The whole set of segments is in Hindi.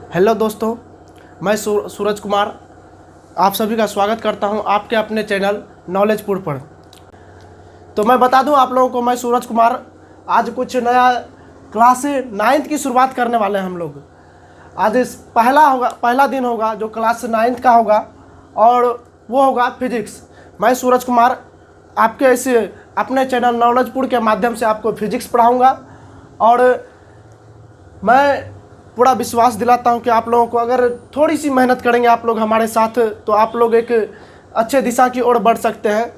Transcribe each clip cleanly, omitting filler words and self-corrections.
हेलो दोस्तों, मैं सूरज कुमार आप सभी का स्वागत करता हूं आपके अपने चैनल नॉलेजपुर पर। तो मैं बता दूं आप लोगों को, मैं सूरज कुमार आज कुछ नया क्लास 9th की शुरुआत करने वाले हैं हम लोग। आज पहला दिन होगा जो क्लास 9th का होगा और वो होगा फिजिक्स। मैं सूरज कुमार आपके इस अपने चैनल नॉलेजपुर के माध्यम से आपको फिजिक्स पढ़ाऊँगा और मैं पूरा विश्वास दिलाता हूं कि आप लोगों को अगर थोड़ी सी मेहनत करेंगे आप लोग हमारे साथ तो आप लोग एक अच्छे दिशा की ओर बढ़ सकते हैं।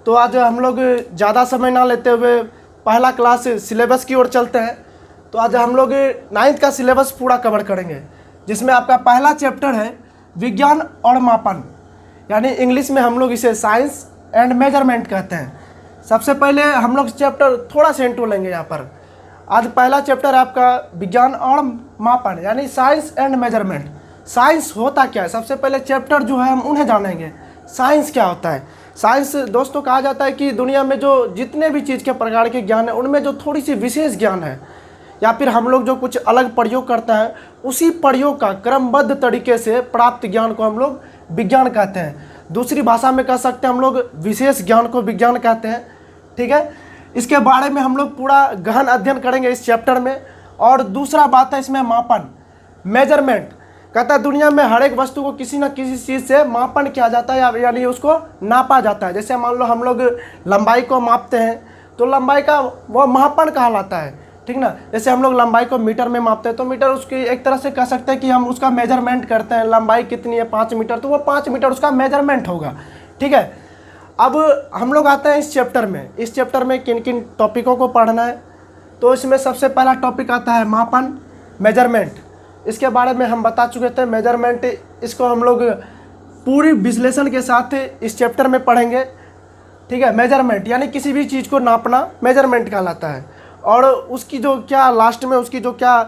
तो आज हम लोग ज़्यादा समय ना लेते हुए पहला क्लास सिलेबस की ओर चलते हैं। तो आज हम लोग 9th का सिलेबस पूरा कवर करेंगे, जिसमें आपका पहला चैप्टर है विज्ञान और मापन, यानी इंग्लिश में हम लोग इसे साइंस एंड मेजरमेंट कहते हैं। सबसे पहले हम लोग चैप्टर थोड़ा सा इंट्रो लेंगे यहाँ पर। आज पहला चैप्टर है आपका विज्ञान और मापन, यानी साइंस एंड मेजरमेंट। साइंस होता क्या है, सबसे पहले चैप्टर जो है हम उन्हें जानेंगे। साइंस क्या होता है? साइंस दोस्तों कहा जाता है कि दुनिया में जो जितने भी चीज़ के प्रकार के ज्ञान है उनमें जो थोड़ी सी विशेष ज्ञान है या फिर हम लोग जो कुछ अलग प्रयोग करते हैं उसी प्रयोग का क्रमबद्ध तरीके से प्राप्त ज्ञान को हम लोग विज्ञान कहते हैं। दूसरी भाषा में कह सकते हैं हम लोग विशेष ज्ञान को विज्ञान कहते हैं। ठीक है, इसके बारे में हम लोग पूरा गहन अध्ययन करेंगे इस चैप्टर में। और दूसरा बात है इसमें मापन, मेजरमेंट। कहता है दुनिया में हर एक वस्तु को किसी न किसी चीज़ से मापन किया जाता है, यानी उसको नापा जाता है। जैसे मान लो हम लोग लंबाई को मापते हैं तो लंबाई का वो मापन कहलाता है, ठीक ना। जैसे हम लोग लंबाई को मीटर में मापते हैं तो मीटर उसकी एक तरह से कह सकते हैं कि हम उसका मेजरमेंट करते हैं। लंबाई कितनी है, 5 मीटर, तो वो 5 मीटर उसका मेजरमेंट होगा। ठीक है, अब हम लोग आते हैं इस चैप्टर में। इस चैप्टर में किन किन टॉपिकों को पढ़ना है, तो इसमें सबसे पहला टॉपिक आता है मापन, मेजरमेंट। इसके बारे में हम बता चुके थे। मेजरमेंट इसको हम लोग पूरी विश्लेषण के साथ इस चैप्टर में पढ़ेंगे। ठीक है, मेजरमेंट यानी किसी भी चीज़ को नापना मेजरमेंट कहलाता है। और उसकी जो क्या लास्ट में उसकी जो क्या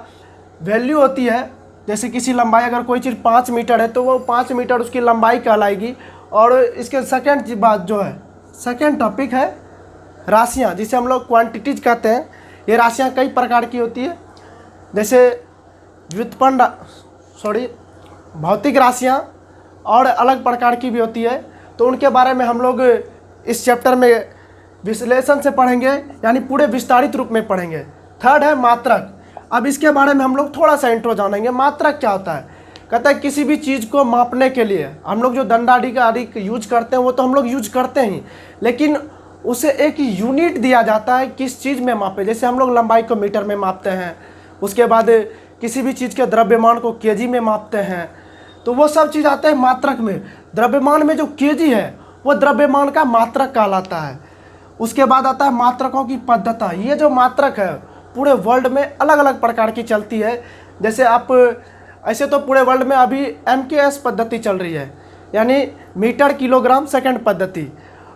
वैल्यू होती है, जैसे किसी लंबाई अगर कोई चीज़ 5 मीटर है तो वो 5 मीटर उसकी लंबाई कहलाएगी। और इसके सेकंड बात जो है, सेकंड टॉपिक है राशियाँ, जिसे हम लोग क्वांटिटीज कहते हैं। ये राशियाँ कई प्रकार की होती है, जैसे व्युत्पन्न भौतिक राशियाँ और अलग प्रकार की भी होती है। तो उनके बारे में हम लोग इस चैप्टर में विश्लेषण से पढ़ेंगे, यानी पूरे विस्तारित रूप में पढ़ेंगे। थर्ड है मात्रक। अब इसके बारे में हम लोग थोड़ा सा इंट्रो जानेंगे। मात्रक क्या होता है? कहता है किसी भी चीज़ को मापने के लिए हम लोग जो दंडाड़ी का आदि यूज करते हैं वो तो हम लोग यूज करते हैं, लेकिन उसे एक यूनिट दिया जाता है किस चीज़ में मापे। जैसे हम लोग लंबाई को मीटर में मापते हैं, उसके बाद किसी भी चीज़ के द्रव्यमान को केजी में मापते हैं, तो वो सब चीज़ आते हैं मात्रक में। द्रव्यमान में जो केजी है वो द्रव्यमान का मात्रक कहलाता है। उसके बाद आता है मात्रकों की पद्धति। ये जो मात्रक है पूरे वर्ल्ड में अलग अलग प्रकार की चलती है। जैसे आप ऐसे तो पूरे वर्ल्ड में अभी MKS पद्धति चल रही है, यानी मीटर किलोग्राम सेकंड पद्धति।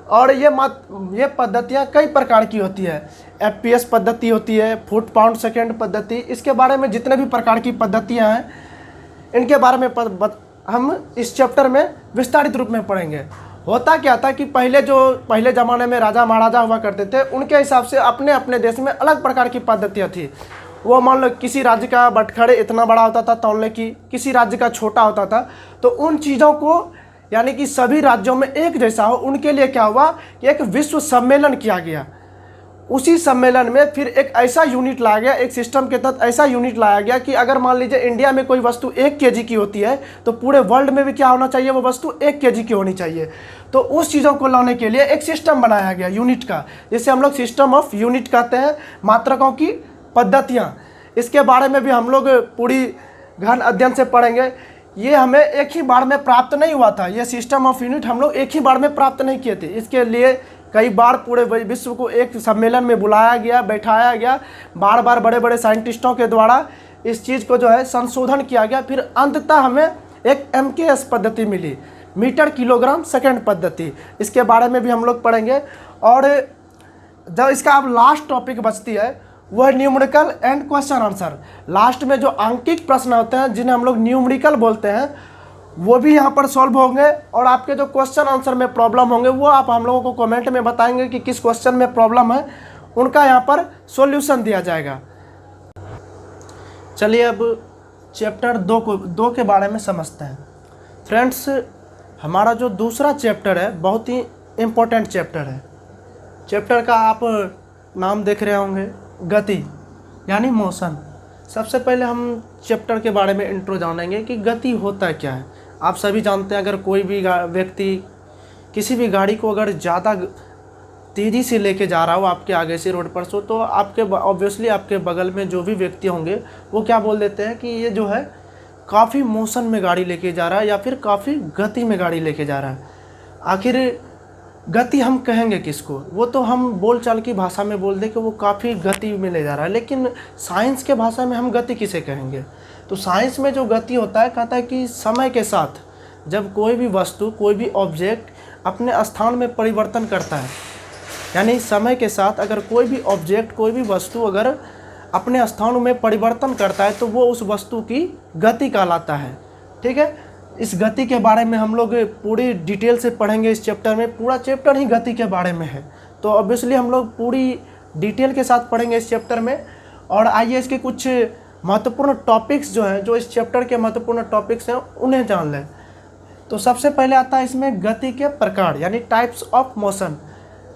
और ये पद्धतियाँ कई प्रकार की होती है। FPS पद्धति होती है, फुट पाउंड सेकंड पद्धति। इसके बारे में जितने भी प्रकार की पद्धतियाँ हैं इनके बारे में हम इस चैप्टर में विस्तारित रूप में पढ़ेंगे। होता क्या था कि पहले ज़माने में राजा महाराजा हुआ करते थे, उनके हिसाब से अपने अपने देश में अलग प्रकार की पद्धतियाँ थी। वो मान लो किसी राज्य का बटखड़े इतना बड़ा होता था तौलने की, किसी राज्य का छोटा होता था। तो उन चीज़ों को यानी कि सभी राज्यों में एक जैसा हो, उनके लिए क्या हुआ कि एक विश्व सम्मेलन किया गया। उसी सम्मेलन में फिर एक ऐसा यूनिट लाया गया, एक सिस्टम के तहत ऐसा यूनिट लाया गया कि अगर मान लीजिए इंडिया में कोई वस्तु 1 केजी की होती है तो पूरे वर्ल्ड में भी क्या होना चाहिए, वो वस्तु 1 केजी की होनी चाहिए। तो उस चीज़ों को लाने के लिए एक सिस्टम बनाया गया यूनिट का, जिसे हम लोग सिस्टम ऑफ यूनिट कहते हैं। मात्रकों की पद्धतियाँ, इसके बारे में भी हम लोग पूरी गहन अध्ययन से पढ़ेंगे। ये हमें एक ही बार में प्राप्त नहीं हुआ था, ये सिस्टम ऑफ यूनिट हम लोग एक ही बार में प्राप्त नहीं किए थे। इसके लिए कई बार पूरे विश्व को एक सम्मेलन में बुलाया गया, बैठाया गया, बार बार बड़े बड़े साइंटिस्टों के द्वारा इस चीज़ को जो है संशोधन किया गया। फिर अंततः हमें एक MKS पद्धति मिली, मीटर किलोग्राम सेकंड पद्धति। इसके बारे में भी हम लोग पढ़ेंगे। और जब इसका अब लास्ट टॉपिक बचती है वह numerical and question answer. Last में जो अंकिक प्रश्न होते हैं जिन्हें हम लोग न्यूमेरिकल बोलते हैं, वो भी यहाँ पर सॉल्व होंगे। और आपके जो क्वेश्चन आंसर में प्रॉब्लम होंगे वो आप हम लोगों को कमेंट में बताएंगे कि किस क्वेश्चन में प्रॉब्लम है, उनका यहाँ पर सॉल्यूशन दिया जाएगा। चलिए अब चैप्टर 2 के बारे में समझते हैं। फ्रेंड्स, हमारा जो दूसरा चैप्टर है बहुत ही इम्पोर्टेंट चैप्टर है। चैप्टर का आप नाम देख रहे होंगे, गति यानी मोशन। सबसे पहले हम चैप्टर के बारे में इंट्रो जानेंगे कि गति होता क्या है। आप सभी जानते हैं, अगर कोई भी व्यक्ति किसी भी गाड़ी को अगर ज़्यादा तेज़ी से लेके जा रहा हो आपके आगे से रोड पर, तो आपके ऑब्वियसली आपके बगल में जो भी व्यक्ति होंगे वो क्या बोल देते हैं कि ये जो है काफ़ी मोशन में गाड़ी लेके जा रहा है या फिर काफ़ी गति में गाड़ी लेके जा रहा है। आखिर गति हम कहेंगे किसको? वो तो हम बोलचाल की भाषा में बोल दें कि वो काफ़ी गति में ले जा रहा है, लेकिन साइंस के भाषा में हम गति किसे कहेंगे? तो साइंस में जो गति होता है, कहता है कि समय के साथ जब कोई भी वस्तु, कोई भी ऑब्जेक्ट अपने स्थान में परिवर्तन करता है, यानी समय के साथ अगर कोई भी ऑब्जेक्ट, कोई भी वस्तु अगर अपने स्थान में परिवर्तन करता है तो वो उस वस्तु की गति कहलाता है। ठीक है, इस गति के बारे में हम लोग पूरी डिटेल से पढ़ेंगे इस चैप्टर में। पूरा चैप्टर ही गति के बारे में है, तो ऑब्वियसली हम लोग पूरी डिटेल के साथ पढ़ेंगे इस चैप्टर में। और आइए इसके कुछ महत्वपूर्ण टॉपिक्स जो हैं, जो इस चैप्टर के महत्वपूर्ण टॉपिक्स हैं, उन्हें जान लें। तो सबसे पहले आता है इसमें गति के प्रकार, यानी टाइप्स ऑफ मोशन।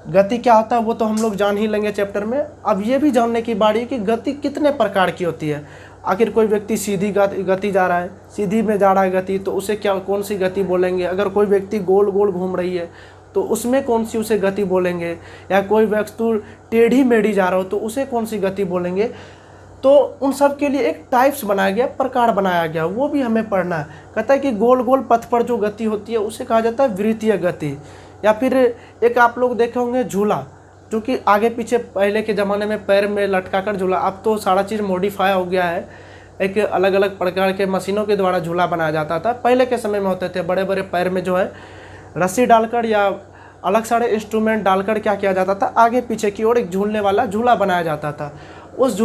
गति क्या होता है वो तो हम लोग जान ही लेंगे चैप्टर में। अब ये भी जानने की बारी है कि गति कितने प्रकार की होती है। आखिर कोई व्यक्ति सीधी गति जा रहा है, सीधी में जा रहा है गति, तो उसे क्या, कौन सी गति बोलेंगे? अगर कोई व्यक्ति गोल गोल घूम रही है तो उसमें कौन सी उसे गति बोलेंगे? या कोई वस्तु टेढ़ी मेढ़ी जा रहा हो तो उसे कौन सी गति बोलेंगे? तो उन सब के लिए एक टाइप्स बनाया गया, प्रकार बनाया गया, वो भी हमें पढ़ना है। कहता है कि गोल गोल पथ पर जो गति होती है उसे कहा जाता है वृत्तीय गति। या फिर एक आप लोग देखे होंगे झूला, जो कि आगे पीछे पहले के ज़माने में पैर में लटका कर झूला, अब तो सारा चीज़ मॉडिफाई हो गया है। एक अलग अलग प्रकार के मशीनों के द्वारा झूला बनाया जाता था। पहले के समय में होते थे बड़े बड़े पैर में जो है रस्सी डालकर या अलग सारे इंस्ट्रूमेंट डालकर क्या किया जाता था, आगे पीछे की ओर एक झूलने वाला झूला बनाया जाता था। उस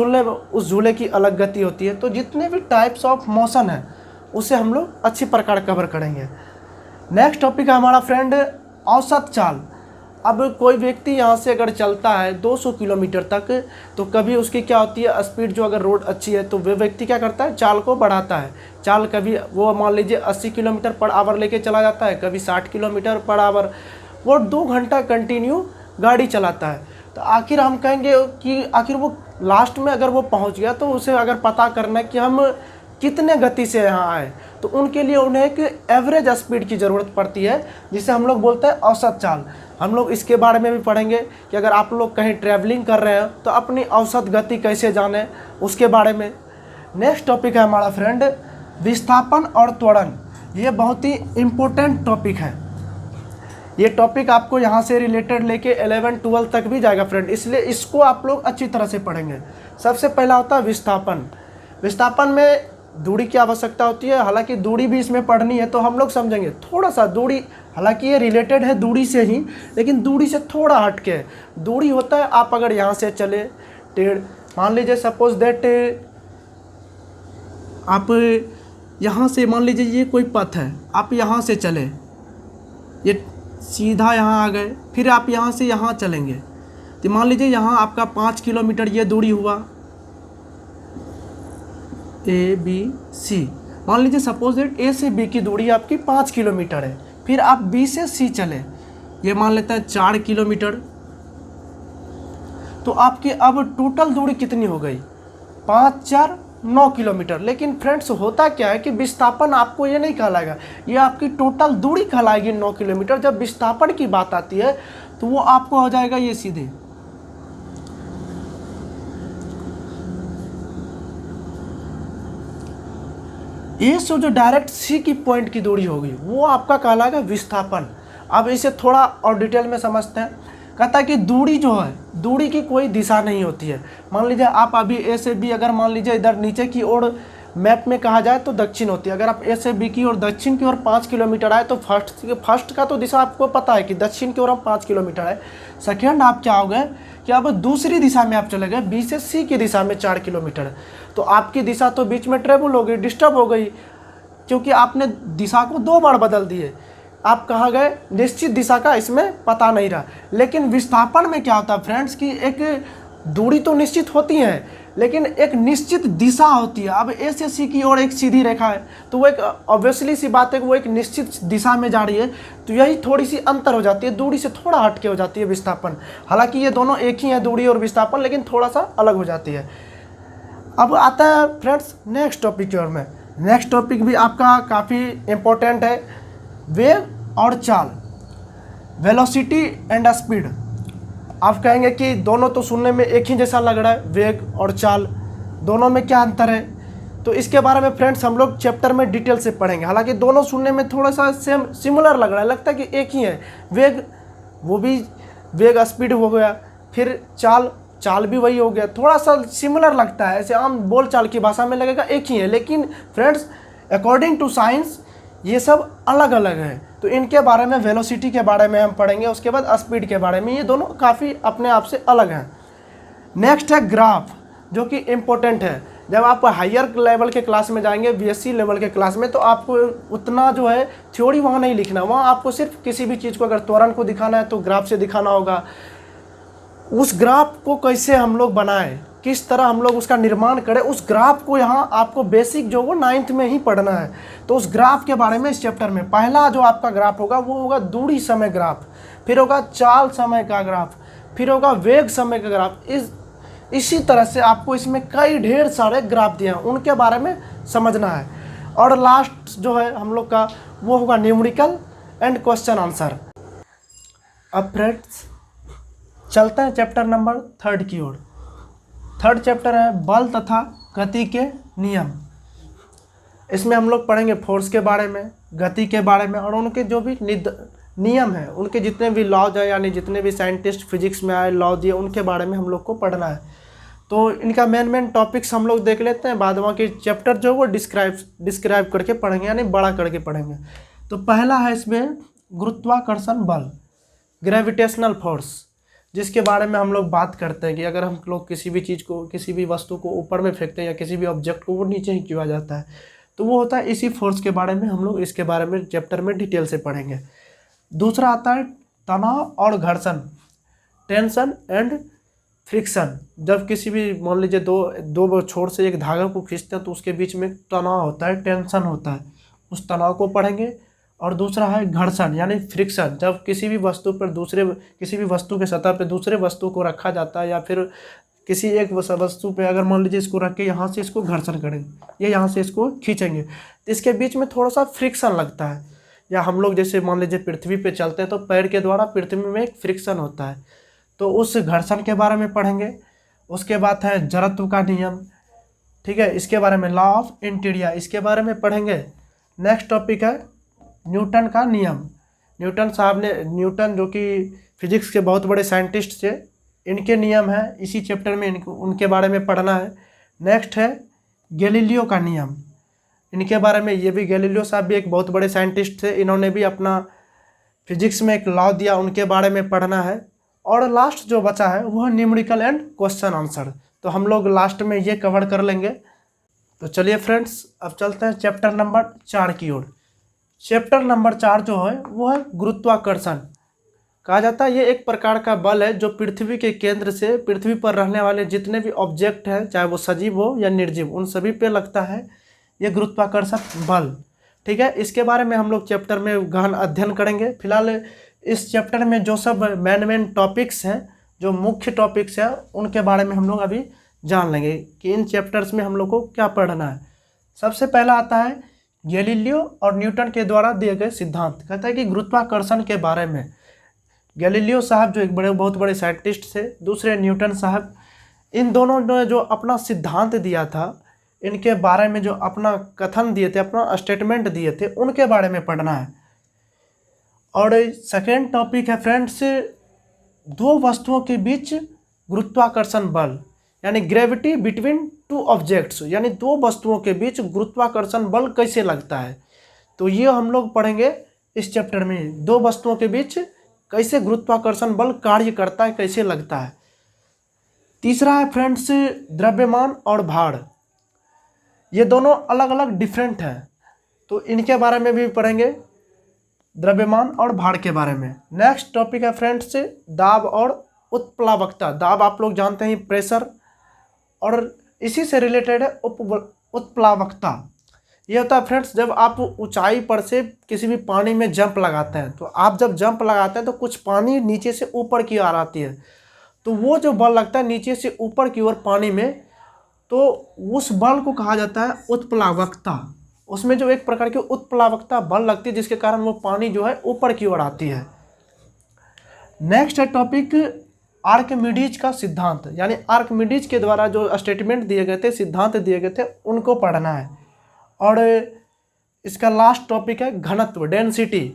झूले की अलग गति होती है। तो जितने भी टाइप्स ऑफ मोशन है उसे हम लोग अच्छी प्रकार कवर करेंगे। नेक्स्ट टॉपिक है हमारा फ्रेंड औसत चाल। अब कोई व्यक्ति यहाँ से अगर चलता है 200 किलोमीटर तक, तो कभी उसकी क्या होती है स्पीड, जो अगर रोड अच्छी है तो वह व्यक्ति क्या करता है, चाल को बढ़ाता है। चाल कभी वो मान लीजिए 80 किलोमीटर पर आवर लेके चला जाता है, कभी 60 किलोमीटर पर आवर, वो 2 घंटा कंटिन्यू गाड़ी चलाता है। तो आखिर हम कहेंगे कि आखिर वो लास्ट में अगर वो पहुँच गया तो उसे अगर पता करना है कि हम कितने गति से यहाँ आए, तो उनके लिए उन्हें एक एवरेज स्पीड की ज़रूरत पड़ती है, जिसे हम लोग बोलते हैं औसत चाल। हम लोग इसके बारे में भी पढ़ेंगे कि अगर आप लोग कहीं ट्रैवलिंग कर रहे हैं तो अपनी औसत गति कैसे जानें, उसके बारे में। नेक्स्ट टॉपिक है हमारा फ्रेंड विस्थापन और त्वरण। ये बहुत ही इम्पोर्टेंट टॉपिक है। ये टॉपिक आपको यहाँ से रिलेटेड लेके 11-12 तक भी जाएगा फ्रेंड, इसलिए इसको आप लोग अच्छी तरह से पढ़ेंगे। सबसे पहला होता है विस्थापन। विस्थापन में दूरी की आवश्यकता होती है, हालांकि दूरी भी इसमें पढ़नी है तो हम लोग समझेंगे थोड़ा सा दूरी, हालांकि ये रिलेटेड है दूरी से ही, लेकिन दूरी से थोड़ा हटके। दूरी होता है आप अगर यहाँ से चले टेढ़, मान लीजिए सपोज दैट आप यहाँ से, मान लीजिए ये कोई पथ है, आप यहाँ से चले, ये सीधा यहाँ आ गए, फिर आप यहाँ से यहाँ चलेंगे, तो मान लीजिए यहाँ आपका 5 किलोमीटर ये दूरी हुआ, ABC। मान लीजिए सपोज दैट A से B की दूरी आपकी 5 किलोमीटर है, फिर आप B से C चले, ये मान लेते हैं 4 किलोमीटर। तो आपकी अब टोटल दूरी कितनी हो गई, 5 4 9 किलोमीटर। लेकिन फ्रेंड्स होता क्या है कि विस्थापन आपको ये नहीं कहलाएगा, ये आपकी टोटल दूरी कहलाएगी 9 किलोमीटर। जब विस्थापन की बात आती है तो वो आपको हो जाएगा ये सीधे ए से जो डायरेक्ट सी की पॉइंट की दूरी होगी वो आपका कहलाएगा विस्थापन। अब इसे थोड़ा और डिटेल में समझते हैं। कहता है कि दूरी जो है, दूरी की कोई दिशा नहीं होती है। मान लीजिए आप अभी ए से बी, अगर मान लीजिए इधर नीचे की ओर मैप में कहा जाए तो दक्षिण होती है। अगर आप ए से बी की ओर दक्षिण की ओर 5 किलोमीटर आए तो फर्स्ट का तो दिशा आपको पता है कि दक्षिण की ओर हम 5 किलोमीटर है। सेकेंड आप क्या हो गए कि अब दूसरी दिशा में आप चले गए, बी से सी की दिशा में 4 किलोमीटर है, तो आपकी दिशा तो बीच में ट्रेवल हो गई, डिस्टर्ब हो गई, क्योंकि आपने दिशा को 2 बार बदल दिए। आप कहाँ गए, निश्चित दिशा का इसमें पता नहीं रहा। लेकिन विस्थापन में क्या होता है फ्रेंड्स कि एक दूरी तो निश्चित होती है लेकिन एक निश्चित दिशा होती है। अब ए से सी की ओर एक सीधी रेखा है तो वो एक ऑब्वियसली सी बात है कि वो एक निश्चित दिशा में जा रही है, तो यही थोड़ी सी अंतर हो जाती है, दूरी से थोड़ा हटके हो जाती है विस्थापन। हालांकि ये दोनों एक ही है, दूरी और विस्थापन, लेकिन थोड़ा सा अलग हो जाती है। अब आता है फ्रेंड्स नेक्स्ट टॉपिक की ओर में। नेक्स्ट टॉपिक भी आपका काफ़ी इम्पोर्टेंट है, वेग और चाल, वेलोसिटी एंड स्पीड। आप कहेंगे कि दोनों तो सुनने में एक ही जैसा लग रहा है, वेग और चाल, दोनों में क्या अंतर है? तो इसके बारे में फ्रेंड्स हम लोग चैप्टर में डिटेल से पढ़ेंगे। हालांकि दोनों सुनने में थोड़ा सा सेम सिमिलर लग रहा है, लगता है कि एक ही है। वेग वो भी वेग स्पीड हो गया, फिर चाल भी वही हो गया, थोड़ा सा सिमिलर लगता है, ऐसे आम बोल चाल की भाषा में लगेगा एक ही है, लेकिन फ्रेंड्स अकॉर्डिंग टू साइंस ये सब अलग अलग है। तो इनके बारे में, वेलोसिटी के बारे में हम पढ़ेंगे, उसके बाद स्पीड के बारे में, ये दोनों काफ़ी अपने आप से अलग हैं। नेक्स्ट है ग्राफ, जो कि इम्पोर्टेंट है। जब आप हायर लेवल के क्लास में जाएंगे, बीएससी लेवल के क्लास में, तो आपको उतना जो है थ्योरी वहाँ नहीं लिखना, वहाँ आपको सिर्फ किसी भी चीज़ को अगर त्वरण को दिखाना है तो ग्राफ से दिखाना होगा। उस ग्राफ को कैसे हम लोग बनाएं, किस तरह हम लोग उसका निर्माण करें, उस ग्राफ को यहाँ आपको बेसिक जो वो 9th में ही पढ़ना है। तो उस ग्राफ के बारे में इस चैप्टर में पहला जो आपका ग्राफ होगा वो होगा दूरी समय ग्राफ, फिर होगा चाल समय का ग्राफ, फिर होगा वेग समय का ग्राफ। इसी तरह से आपको इसमें कई ढेर सारे ग्राफ दिए हैं, उनके बारे में समझना है। और लास्ट जो है हम लोग का वो होगा न्यूमेरिकल एंड क्वेश्चन आंसर। अब फ्रेंड्स चलते हैं चैप्टर नंबर 3 की ओर। 3rd चैप्टर है बल तथा गति के नियम। इसमें हम लोग पढ़ेंगे फोर्स के बारे में, गति के बारे में, और उनके जो भी नियम है, उनके जितने भी लॉज है, यानी जितने भी साइंटिस्ट फिजिक्स में आए लॉ दिए, उनके बारे में हम लोग को पढ़ना है। तो इनका मेन टॉपिक्स हम लोग देख लेते हैं, बाद में के चैप्टर जो वो डिस्क्राइब करके पढ़ेंगे, यानी बड़ा करके पढ़ेंगे। तो पहला है इसमें गुरुत्वाकर्षण बल, ग्रेविटेशनल फोर्स, जिसके बारे में हम लोग बात करते हैं कि अगर हम लोग किसी भी चीज़ को, किसी भी वस्तु को ऊपर में फेंकते हैं या किसी भी ऑब्जेक्ट को, वो नीचे ही क्यों आ जाता है, तो वो होता है इसी फोर्स के बारे में हम लोग इसके बारे में चैप्टर में डिटेल से पढ़ेंगे। दूसरा आता है तनाव और घर्षण, टेंशन एंड फ्रिक्शन। जब किसी भी, मान लीजिए दो छोर से एक धागा को खींचते हैं तो उसके बीच में तनाव होता है, टेंशन होता है, उस तनाव को पढ़ेंगे। और दूसरा है घर्षण यानी फ्रिक्शन, जब किसी भी वस्तु के सतह पर दूसरे वस्तु को रखा जाता है, या फिर किसी एक वस्तु पे अगर मान लीजिए इसको रख के यहाँ से इसको घर्षण करेंगे, ये यहाँ से इसको खींचेंगे, तो इसके बीच में थोड़ा सा फ्रिक्शन लगता है। या हम लोग जैसे मान लीजिए पृथ्वी पे चलते हैं तो पैर के द्वारा पृथ्वी में एक फ्रिक्शन होता है, तो उस घर्षण के बारे में पढ़ेंगे। उसके बाद है जड़त्व का नियम, ठीक है, इसके बारे में लॉ ऑफ इनर्शिया, इसके बारे में पढ़ेंगे। नेक्स्ट टॉपिक है न्यूटन का नियम। न्यूटन जो कि फिजिक्स के बहुत बड़े साइंटिस्ट थे, इनके नियम है, इसी चैप्टर में उनके बारे में पढ़ना है। नेक्स्ट है गैलीलियो का नियम, इनके बारे में, ये भी गैलीलियो साहब भी एक बहुत बड़े साइंटिस्ट थे, इन्होंने भी अपना फिजिक्स में एक लॉ दिया, उनके बारे में पढ़ना है। और लास्ट जो बचा है वो है न्यूमेरिकल एंड क्वेश्चन आंसर, तो हम लोग लास्ट में ये कवर कर लेंगे। तो चलिए फ्रेंड्स अब चलते हैं चैप्टर नंबर 4 की ओर। चैप्टर नंबर 4 जो है वो है गुरुत्वाकर्षण। कहा जाता है ये एक प्रकार का बल है जो पृथ्वी के केंद्र से पृथ्वी पर रहने वाले जितने भी ऑब्जेक्ट हैं, चाहे वो सजीव हो या निर्जीव, उन सभी पे लगता है ये गुरुत्वाकर्षण बल, ठीक है। इसके बारे में हम लोग चैप्टर में गहन अध्ययन करेंगे। फिलहाल इस चैप्टर में जो सब मेन टॉपिक्स हैं, जो मुख्य टॉपिक्स हैं, उनके बारे में हम लोग अभी जान लेंगे कि इन चैप्टर्स में हम लोग को क्या पढ़ना है। सबसे पहला आता है गैलीलियो और न्यूटन के द्वारा दिए गए सिद्धांत। कहता है कि गुरुत्वाकर्षण के बारे में गैलीलियो साहब जो एक बहुत बड़े साइंटिस्ट थे, दूसरे न्यूटन साहब, इन दोनों ने जो अपना सिद्धांत दिया था, इनके बारे में जो अपना कथन दिए थे, अपना स्टेटमेंट दिए थे, उनके बारे में पढ़ना है। और सेकेंड टॉपिक है फ्रेंड्स दो वस्तुओं के बीच गुरुत्वाकर्षण बल, यानी ग्रेविटी बिटवीन टू ऑब्जेक्ट्स, यानी दो वस्तुओं के बीच गुरुत्वाकर्षण बल कैसे लगता है। तो ये हम लोग पढ़ेंगे इस चैप्टर में, दो वस्तुओं के बीच कैसे गुरुत्वाकर्षण बल कार्य करता है, कैसे लगता है। तीसरा है फ्रेंड्स द्रव्यमान और भार, ये दोनों अलग अलग डिफरेंट हैं, तो इनके बारे में भी पढ़ेंगे, द्रव्यमान और भार के बारे में। नेक्स्ट टॉपिक है फ्रेंड्स दाब और उत्प्लावकता, दाब आप लोग जानते हैं प्रेशर, और इसी से रिलेटेड है उत्प्लावकता। ये होता है फ्रेंड्स जब आप ऊंचाई पर से किसी भी पानी में जंप लगाते हैं, तो आप जब जंप लगाते हैं तो कुछ पानी नीचे से ऊपर की ओर आती है, तो वो जो बल लगता है नीचे से ऊपर की ओर पानी में, तो उस बल को कहा जाता है उत्प्लावकता। उसमें जो एक प्रकार की उत्प्लावकता बल लगती है जिसके कारण वो पानी जो है ऊपर की ओर आती है। नेक्स्ट है टॉपिक आर्किमिडीज का सिद्धांत, यानी आर्किमिडीज के द्वारा जो स्टेटमेंट दिए गए थे, सिद्धांत दिए गए थे, उनको पढ़ना है। और इसका लास्ट टॉपिक है घनत्व, डेंसिटी।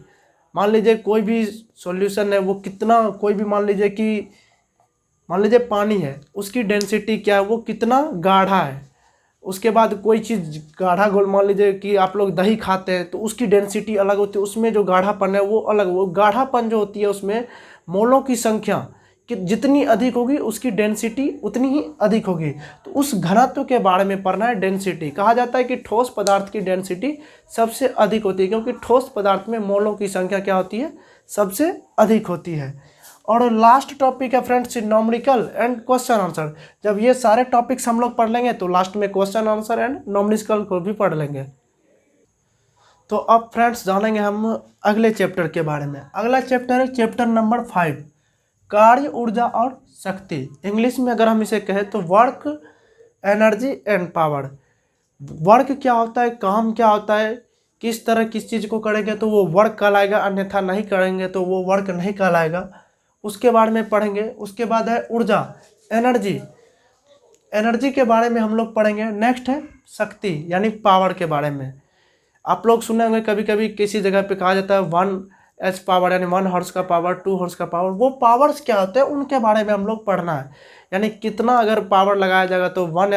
मान लीजिए कोई भी सॉल्यूशन है वो कितना, कोई भी मान लीजिए पानी है, उसकी डेंसिटी क्या है, वो कितना गाढ़ा है। उसके बाद कोई चीज़ गाढ़ा घोल, मान लीजिए कि आप लोग दही खाते हैं तो उसकी डेंसिटी अलग होती है, उसमें जो गाढ़ापन है वो अलग, वो गाढ़ापन जो होती है उसमें मोलों की संख्या कि जितनी अधिक होगी उसकी डेंसिटी उतनी ही अधिक होगी। तो उस घनत्व के बारे में पढ़ना है, डेंसिटी। कहा जाता है कि ठोस पदार्थ की डेंसिटी सबसे अधिक होती है, क्योंकि ठोस पदार्थ में मोलों की संख्या क्या होती है, सबसे अधिक होती है। और लास्ट टॉपिक है friends numerical and question answer. जब ये सारे टॉपिक्स हम लोग पढ़ लेंगे तो लास्ट में क्वेश्चन आंसर एंड न्यूमेरिकल को भी पढ़ लेंगे। तो अब फ्रेंड्स जानेंगे हम अगले चैप्टर के बारे में। अगला चैप्टर है चैप्टर नंबर 5, कार्य, ऊर्जा और शक्ति। इंग्लिश में अगर हम इसे कहें तो work, energy and power. Work क्या होता है, काम क्या होता है, किस तरह किस चीज़ को करेंगे तो वो वर्क कहलाएगा, अन्यथा नहीं करेंगे तो वो वर्क नहीं कहलाएगा, उसके बारे में पढ़ेंगे। उसके बाद है ऊर्जा, एनर्जी, एनर्जी के बारे में हम लोग पढ़ेंगे। नेक्स्ट है शक्ति यानी पावर के बारे में। आप लोग सुने होंगे कभी कभी किसी जगह पे कहा जाता है 1 पावर यानी 1 हॉर्स का पावर, 2 हॉर्स का पावर। वो पावर्स क्या होते हैं उनके बारे में हम लोग पढ़ना है, यानी कितना अगर पावर लगाया जाएगा तो 1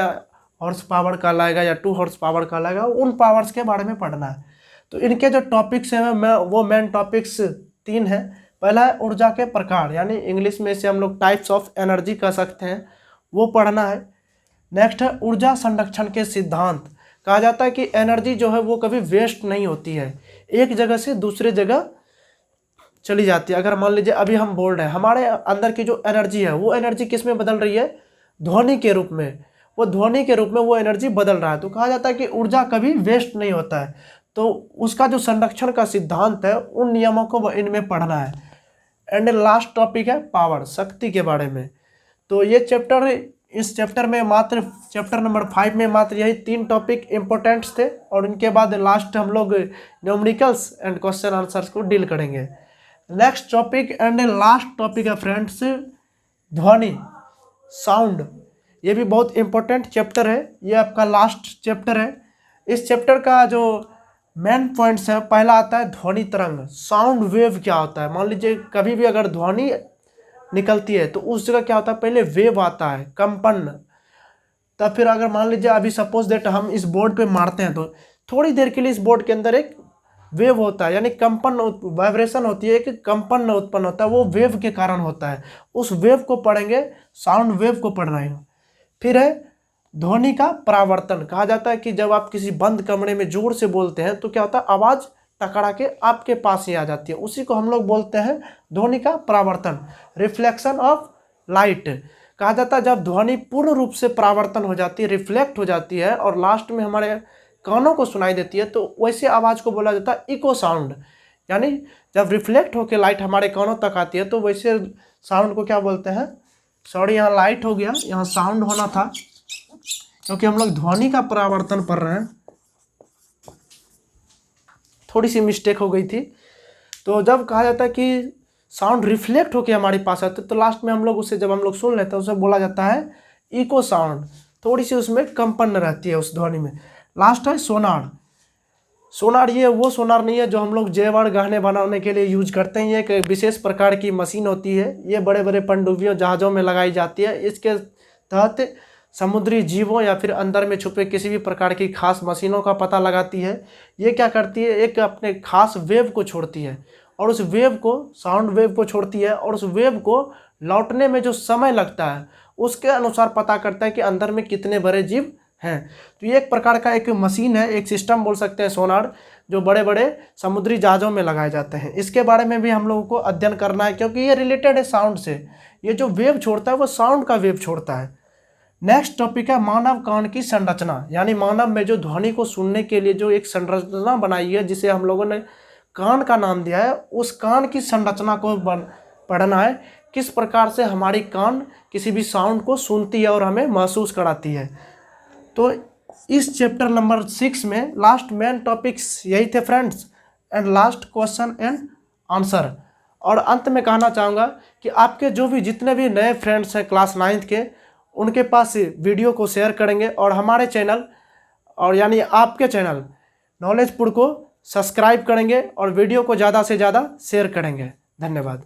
हॉर्स पावर कहलाएगा या 2 हॉर्स पावर कहलाएगा, उन पावर्स के बारे में पढ़ना है। तो इनके जो टॉपिक्स हैं वो मेन टॉपिक्स 3 हैं। पहला है ऊर्जा के प्रकार, यानी इंग्लिश में इसे हम लोग टाइप्स ऑफ एनर्जी कह सकते हैं, वो पढ़ना है। नेक्स्ट है ऊर्जा संरक्षण के सिद्धांत। कहा जाता है कि एनर्जी जो है वो कभी वेस्ट नहीं होती है, एक जगह से दूसरे जगह चली जाती है। अगर मान लीजिए अभी हम बोल रहे हैं, हमारे अंदर की जो एनर्जी है वो एनर्जी किस में बदल रही है, ध्वनि के रूप में, वो ध्वनि के रूप में वो एनर्जी बदल रहा है। तो कहा जाता है कि ऊर्जा कभी वेस्ट नहीं होता है, तो उसका जो संरक्षण का सिद्धांत है उन नियमों को इनमें पढ़ना है। एंड लास्ट टॉपिक है पावर, शक्ति के बारे में। तो ये चैप्टर, इस चैप्टर में मात्र चैप्टर नंबर 5 में मात्र यही 3 टॉपिक इंपॉर्टेंट्स थे, और इनके बाद लास्ट हम लोग न्यूमेरिकल्स एंड क्वेश्चन आंसर्स को डील करेंगे। Next topic and last topic है फ्रेंड्स ध्वनि, साउंड। ये भी बहुत इंपॉर्टेंट चैप्टर है, ये आपका लास्ट चैप्टर है। इस चैप्टर का जो मेन पॉइंट्स है, पहला आता है ध्वनि तरंग, साउंड वेव क्या होता है। मान लीजिए कभी भी अगर ध्वनि निकलती है तो उस जगह क्या होता है, पहले वेव आता है, कंपन। तब फिर अगर मान लीजिए अभी सपोज दैट हम इस बोर्ड पे मारते हैं तो थोड़ी देर के लिए इस बोर्ड के अंदर एक वेव होता है, यानी कंपन, वाइब्रेशन होती है, एक कंपन उत्पन्न होता है, वो वेव के कारण होता है। उस वेव को पढ़ेंगे, साउंड वेव को पढ़ना है। फिर है ध्वनि का परावर्तन। कहा जाता है कि जब आप किसी बंद कमरे में जोर से बोलते हैं तो क्या होता है, आवाज़ टकरा के आपके पास ही आ जाती है, उसी को हम लोग बोलते हैं ध्वनि का परावर्तन, रिफ्लेक्शन ऑफ लाइट। कहा जाता है जब ध्वनि पूर्ण रूप से परावर्तन हो जाती है, रिफ्लेक्ट हो जाती है और लास्ट में हमारे कानों को सुनाई देती है, तो वैसे आवाज़ को बोला जाता है इको साउंड। यानी जब रिफ्लेक्ट होकर लाइट हमारे कानों तक आती है तो वैसे साउंड को क्या बोलते हैं, सॉरी यहाँ लाइट हो गया, यहाँ साउंड होना था क्योंकि हम लोग ध्वनि का परावर्तन पढ़ रहे हैं, थोड़ी सी मिस्टेक हो गई थी। तो जब कहा जाता है कि साउंड रिफ्लेक्ट होकर हमारे पास आते तो लास्ट में हम लोग उसे, जब हम लोग सुन लेते हैं उसे बोला जाता है इको साउंड, थोड़ी सी उसमें कंपन रहती है उस ध्वनि में। लास्ट है सोनार। सोनार ये वो सोनार नहीं है जो हम लोग जेवर गहने बनाने के लिए यूज करते हैं, ये एक विशेष प्रकार की मशीन होती है, ये बड़े बड़े पनडुब्बियों जहाज़ों में लगाई जाती है। इसके तहत समुद्री जीवों या फिर अंदर में छुपे किसी भी प्रकार की खास मशीनों का पता लगाती है। ये क्या करती है, एक अपने खास वेव को छोड़ती है और उस वेव को, साउंड वेव को छोड़ती है, और उस वेव को लौटने में जो समय लगता है उसके अनुसार पता करता है कि अंदर में कितने बड़े जीव हैं। तो ये एक प्रकार का एक मशीन है, एक सिस्टम बोल सकते हैं सोनार, जो बड़े बड़े समुद्री जहाज़ों में लगाए जाते हैं। इसके बारे में भी हम लोगों को अध्ययन करना है क्योंकि ये रिलेटेड है साउंड से, ये जो वेव छोड़ता है वो साउंड का वेव छोड़ता है। नेक्स्ट टॉपिक है मानव कान की संरचना, यानी मानव में जो ध्वनि को सुनने के लिए जो एक संरचना बनाई है जिसे हम लोगों ने कान का नाम दिया है, उस कान की संरचना को पढ़ना है, किस प्रकार से हमारी कान किसी भी साउंड को सुनती है और हमें महसूस कराती है। तो इस चैप्टर नंबर 6 में लास्ट मेन टॉपिक्स यही थे friends, and last question and answer. और अंत में कहना चाहूँगा कि आपके जो भी जितने भी नए फ्रेंड्स हैं क्लास 9th के, उनके पास वीडियो को शेयर करेंगे और हमारे चैनल और यानी आपके चैनल नॉलेजपुर को सब्सक्राइब करेंगे और वीडियो को ज़्यादा से ज़्यादा शेयर करेंगे। धन्यवाद।